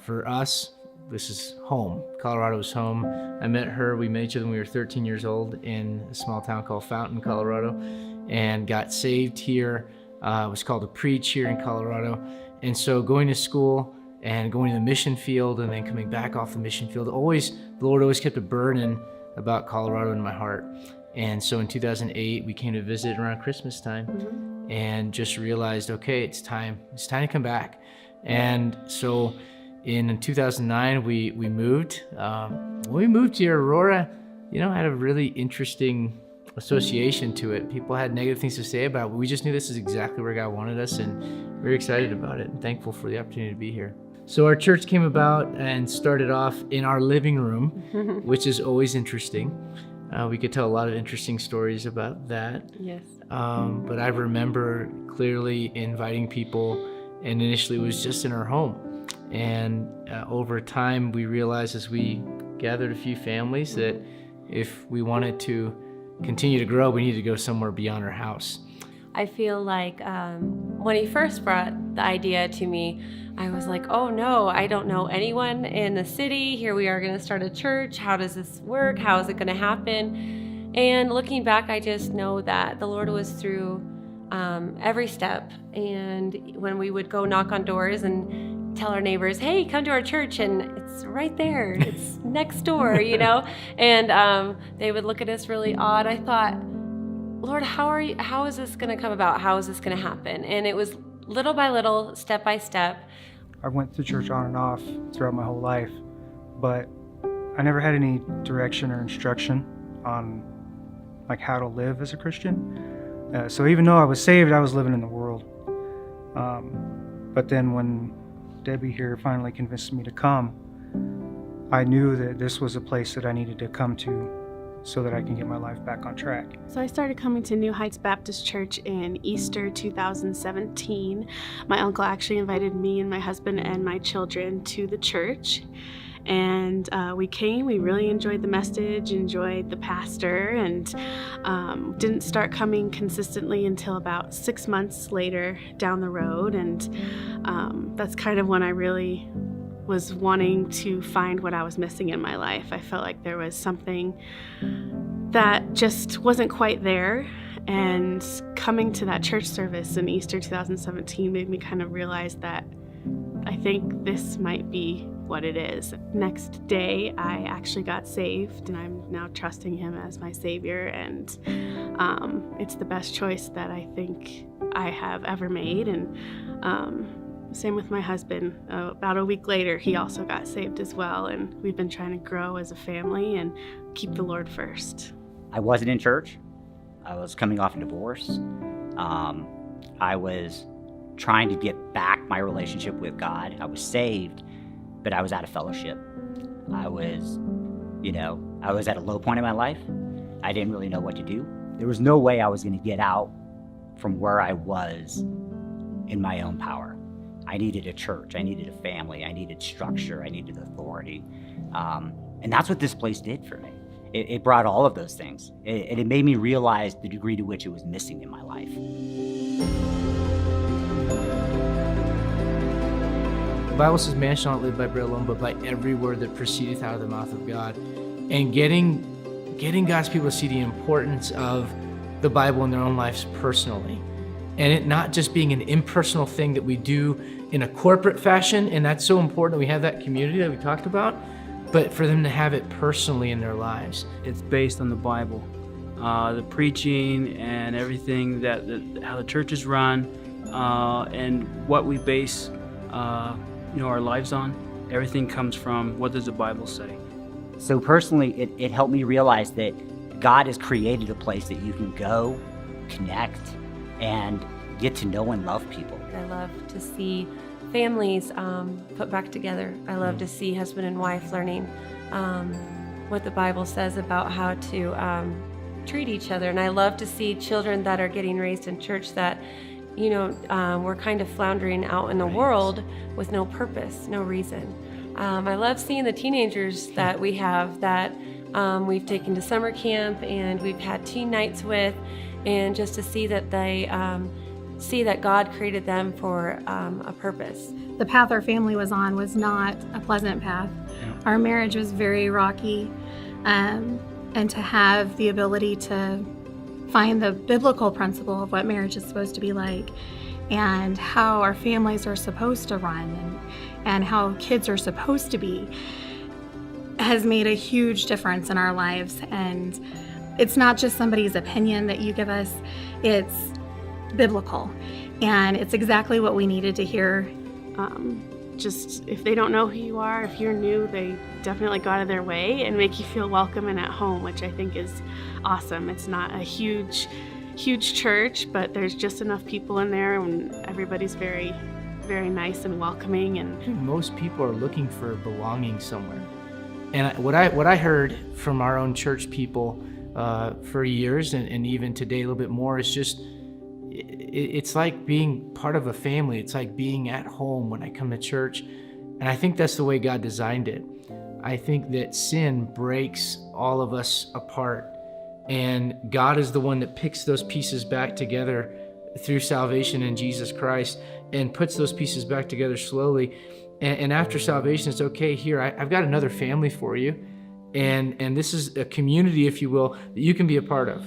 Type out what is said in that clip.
For us, this is home. Colorado is home. I met her, we met each other when we were 13 years old in a small town called Fountain, Colorado, and got saved here. Was called to preach here in Colorado. And so going to school and going to the mission field and then coming back off the mission field, the Lord always kept a burden about Colorado in my heart. And so in 2008, we came to visit around Christmas time and just realized, okay, it's time to come back. And so in 2009, we moved. When we moved here, Aurora, had a really interesting association to it. People had negative things to say about it, but we just knew this is exactly where God wanted us, and we're excited about it and thankful for the opportunity to be here. So our church came about and started off in our living room, which is always interesting. We could tell a lot of interesting stories about that. Yes. But I remember clearly inviting people, and initially it was just in our home. And over time, we realized as we gathered a few families that if we wanted to continue to grow, we needed to go somewhere beyond our house. I feel like when he first brought the idea to me, I was like, oh no, I don't know anyone in the city. Here we are going to start a church. How does this work? How is it going to happen? And looking back, I just know that the Lord was through every step. And when we would go knock on doors and tell our neighbors, hey, come to our church, and it's right there, it's next door, and they would look at us really odd. I thought, Lord, how is this going to come about? How is this going to happen? And it was little by little, step by step. I went to church on and off throughout my whole life, but I never had any direction or instruction on how to live as a Christian. So even though I was saved, I was living in the world. But then when Debbie here finally convinced me to come, I knew that this was a place that I needed to come to so that I can get my life back on track. So I started coming to New Heights Baptist Church in Easter 2017. My uncle actually invited me and my husband and my children to the church. And we came, we really enjoyed the message, enjoyed the pastor, and didn't start coming consistently until about 6 months later down the road. And that's kind of when I really was wanting to find what I was missing in my life. I felt like there was something that just wasn't quite there. And coming to that church service in Easter 2017 made me kind of realize that I think this might be what it is. Next day, I actually got saved, and I'm now trusting him as my Savior, and it's the best choice that I think I have ever made. And same with my husband. About a week later, he also got saved as well, and we've been trying to grow as a family and keep the Lord first. I wasn't in church. I was coming off a divorce. I was trying to get back my relationship with God. I was saved, but I was out of fellowship. I was at a low point in my life. I didn't really know what to do. There was no way I was going to get out from where I was in my own power. I needed a church. I needed a family. I needed structure. I needed authority. And that's what this place did for me. It brought all of those things. It made me realize the degree to which it was missing in my life. The Bible says, man shall not live by bread alone, but by every word that proceedeth out of the mouth of God. And getting God's people to see the importance of the Bible in their own lives personally. And it not just being an impersonal thing that we do in a corporate fashion, and that's so important that we have that community that we talked about, but for them to have it personally in their lives. It's based on the Bible, the preaching and everything how the church is run, and what we base our lives on. Everything comes from what does the Bible say. So personally, it helped me realize that God has created a place that you can go, connect, and get to know and love people. I love to see families put back together. I love to see husband and wife learning what the Bible says about how to treat each other. And I love to see children that are getting raised in church that, we're kind of floundering out in the world with no purpose, no reason. I love seeing the teenagers that we have that we've taken to summer camp and we've had teen nights with, and just to see that they see that God created them for a purpose. The path our family was on was not a pleasant path. Our marriage was very rocky, and to have the ability to find the biblical principle of what marriage is supposed to be like and how our families are supposed to run and how kids are supposed to be has made a huge difference in our lives. And it's not just somebody's opinion that you give us, it's biblical. And it's exactly what we needed to hear. Just if they don't know who you are, if you're new, they definitely go out of their way and make you feel welcome and at home, which I think is awesome. It's not a huge church, but there's just enough people in there and everybody's very, very nice and welcoming. And I think most people are looking for belonging somewhere. And what I heard from our own church people for years and even today a little bit more is just it's like being part of a family. It's like being at home when I come to church. And I think that's the way God designed it. I think that sin breaks all of us apart. And God is the one that picks those pieces back together through salvation in Jesus Christ and puts those pieces back together slowly. And after salvation, it's okay, here, I've got another family for you. And this is a community, if you will, that you can be a part of.